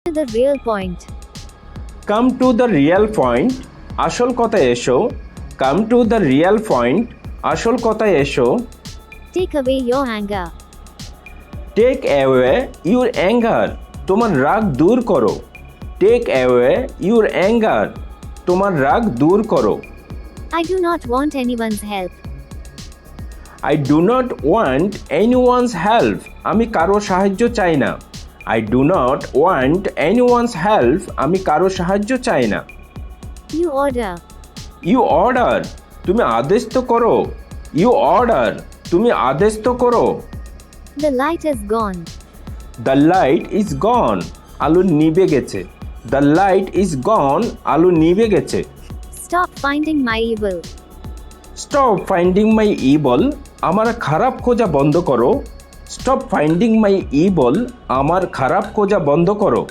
To the real point. Come to the real point. আসল কথায় এসো। Come to the real point. আসল কথায় এসো। Take away your anger. Take away your anger. তোমার রাগ দূর করো। Take away your anger. তোমার রাগ দূর করো। I do not want anyone's help. I do not want anyone's help. আমি কারো সাহায্য চাই না। I do not want anyone's help. আমি কারো সাহায্য চাই না। You order. You order. তুমি আদেশ তো করো। You order. তুমি আদেশ তো করো। The light is gone. The light is gone. আলো নিভে গেছে। The light is gone. আলো নিভে গেছে। Stop finding my evil. Stop finding my evil. আমার খারাপ খোঁজা বন্ধ করো। Stop finding my evil. আমার খারাপ খোঁজা বন্ধ করো।